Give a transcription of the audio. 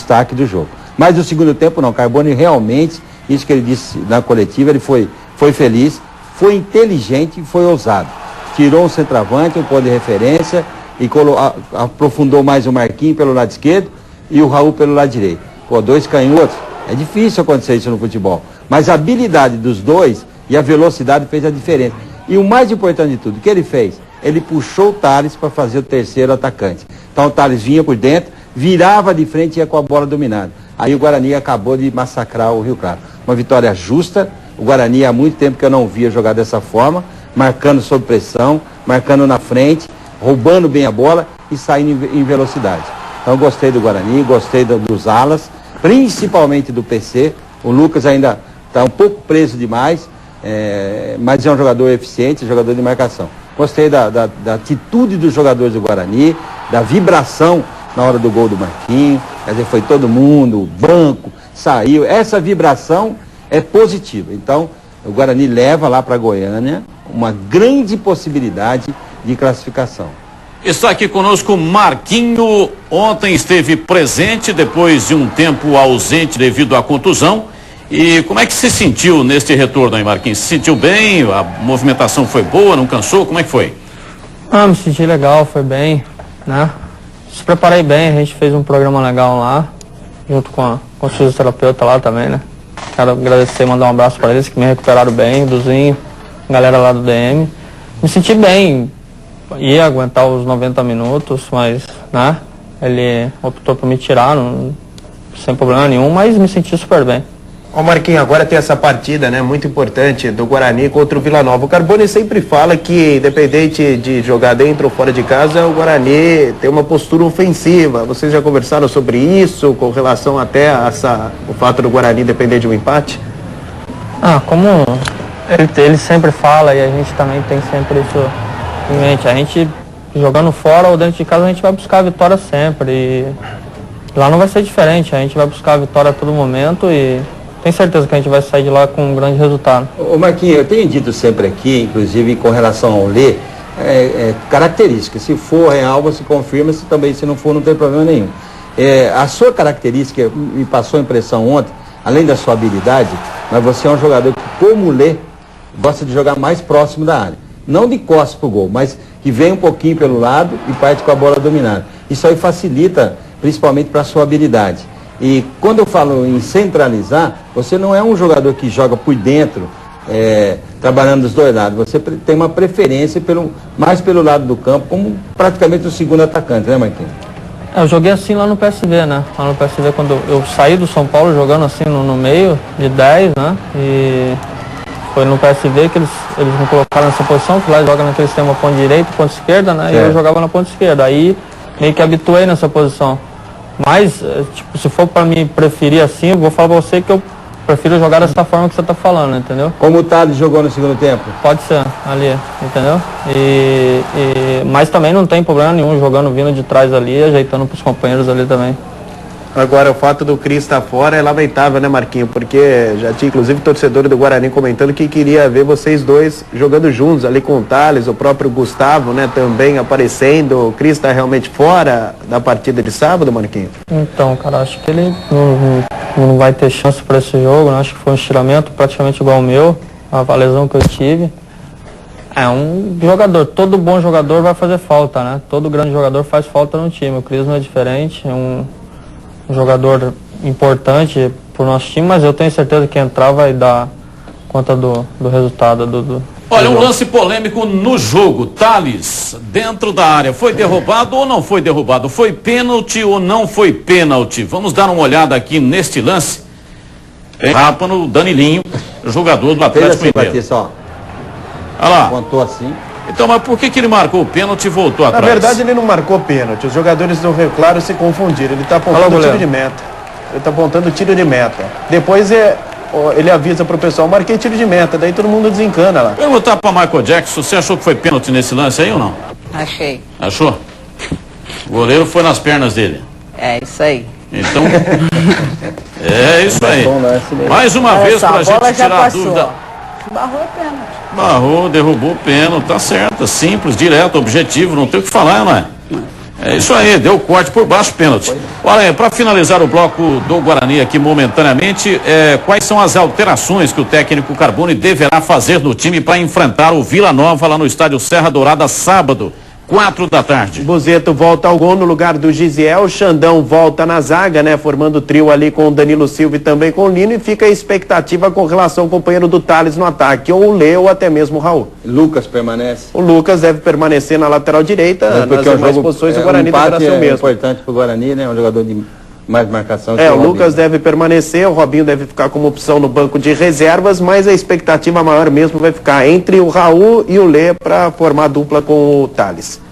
destaque do jogo. Mas no segundo tempo não, Carbone realmente, isso que ele disse na coletiva, ele foi feliz, foi inteligente e foi ousado. Tirou um centroavante, um ponto de referência e aprofundou mais o Marquinhos pelo lado esquerdo e o Raul pelo lado direito. Pô, dois canhotos, é difícil acontecer isso no futebol. Mas a habilidade dos dois e a velocidade fez a diferença. E o mais importante de tudo, o que ele fez? Ele puxou o Thales para fazer o terceiro atacante. Então o Thales vinha por dentro, virava de frente e ia com a bola dominada. Aí o Guarani acabou de massacrar o Rio Claro. Uma vitória justa. O Guarani há muito tempo que eu não via jogar dessa forma, marcando sob pressão, marcando na frente, roubando bem a bola e saindo em velocidade. Então gostei do Guarani, gostei dos alas, principalmente do PC. O Lucas ainda está um pouco preso demais, mas é um jogador eficiente, jogador de marcação. Gostei da atitude dos jogadores do Guarani, da vibração na hora do gol do Marquinhos. Quer dizer, foi todo mundo, o banco, saiu. Essa vibração é positiva. Então, o Guarani leva lá para Goiânia uma grande possibilidade de classificação. Está aqui conosco Marquinho. Ontem esteve presente depois de um tempo ausente devido à contusão. E como é que se sentiu neste retorno aí, Marquinhos? Se sentiu bem? A movimentação foi boa? Não cansou? Como é que foi? Me senti legal, foi bem, né? Se preparei bem, a gente fez um programa legal lá, junto com os fisioterapeutas lá também, né? Quero agradecer e mandar um abraço para eles que me recuperaram bem, Duzinho, galera lá do DM. Me senti bem, ia aguentar os 90 minutos, mas, né? Ele optou por me tirar, sem problema nenhum, mas me senti super bem. Ó, Marquinhos, agora tem essa partida, né, muito importante do Guarani contra o Vila Nova. O Carbone sempre fala que, independente de jogar dentro ou fora de casa, o Guarani tem uma postura ofensiva. Vocês já conversaram sobre isso, com relação até a o fato do Guarani depender de um empate? Como ele sempre fala e a gente também tem sempre isso em mente. A gente, jogando fora ou dentro de casa, a gente vai buscar a vitória sempre. E lá não vai ser diferente, a gente vai buscar a vitória a todo momento e tenho certeza que a gente vai sair de lá com um grande resultado. Ô Marquinhos, eu tenho dito sempre aqui, inclusive com relação ao Lê, característica. Se for real, você confirma, se não for, não tem problema nenhum. A sua característica, me passou a impressão ontem, além da sua habilidade, mas você é um jogador que, como o Lê, gosta de jogar mais próximo da área. Não de costas pro gol, mas que vem um pouquinho pelo lado e parte com a bola dominada. Isso aí facilita, principalmente para a sua habilidade. E quando eu falo em centralizar, você não é um jogador que joga por dentro, trabalhando dos dois lados. Você tem uma preferência mais pelo lado do campo, como praticamente o segundo atacante, né, Marquinhos? Eu joguei assim lá no PSV, né? Lá no PSV, quando eu saí do São Paulo jogando assim no meio, de 10, né? E foi no PSV que eles me colocaram nessa posição, que lá joga naquele sistema ponta direita, ponta esquerda, né? Certo. E eu jogava na ponta esquerda. Aí meio que habituei nessa posição. Mas, tipo, se for para me preferir assim, eu vou falar pra você que eu prefiro jogar dessa forma que você tá falando, entendeu? Como o Thales jogou no segundo tempo? Pode ser, ali, entendeu? Mas também não tem problema nenhum jogando vindo de trás ali, ajeitando pros companheiros ali também. Agora, o fato do Cris estar fora é lamentável, né, Marquinhos? Porque já tinha, inclusive, torcedor do Guarani comentando que queria ver vocês dois jogando juntos ali com o Thales, o próprio Gustavo, né, também aparecendo. O Cris está realmente fora da partida de sábado, Marquinhos? Então, cara, acho que ele não vai ter chance para esse jogo, né? Acho que foi um estiramento praticamente igual ao meu, a lesão que eu tive. É um jogador, todo bom jogador vai fazer falta, né? Todo grande jogador faz falta no time. O Cris não é diferente, é um jogador importante pro nosso time, mas eu tenho certeza que entrar vai dar conta do resultado. Olha, um lance polêmico no jogo. Thales, dentro da área, foi derrubado ou não foi derrubado? Foi pênalti ou não foi pênalti? Vamos dar uma olhada aqui neste lance. Rapa no Danilinho, jogador do Atlético Mineiro. Olha lá. Contou assim. Então, mas por que ele marcou o pênalti e voltou atrás? Na verdade, ele não marcou pênalti. Os jogadores do Rio Claro se confundiram. Ele está apontando tiro de meta. Ele está apontando tiro de meta. Depois ele avisa pro pessoal, marquei tiro de meta. Daí todo mundo desencana lá. Perguntar para Michael Jackson, você achou que foi pênalti nesse lance aí ou não? Achei. Achou? O goleiro foi nas pernas dele. É isso aí. Então, é isso aí. Mais uma vez para a gente tirar a dúvida. Barrou é pênalti. Barrou, derrubou o pênalti, tá certo, simples, direto, objetivo, não tem o que falar, não é? É isso aí, deu corte por baixo, pênalti. Olha, para finalizar o bloco do Guarani aqui momentaneamente, quais são as alterações que o técnico Carbone deverá fazer no time para enfrentar o Vila Nova lá no estádio Serra Dourada sábado, 4 da tarde? Bozeto volta ao gol no lugar do Gisiel, Xandão volta na zaga, né, formando trio ali com o Danilo Silva e também com o Lino, e fica a expectativa com relação ao companheiro do Thales no ataque, ou o Lê ou até mesmo o Raul. Lucas permanece. O Lucas deve permanecer na lateral direita, nas demais posições o Guarani deverá ser o mesmo. É importante para o Guarani, né, um jogador de mais marcação. O Lucas deve permanecer, o Robinho deve ficar como opção no banco de reservas, mas a expectativa maior mesmo vai ficar entre o Raul e o Lê para formar dupla com o Thales.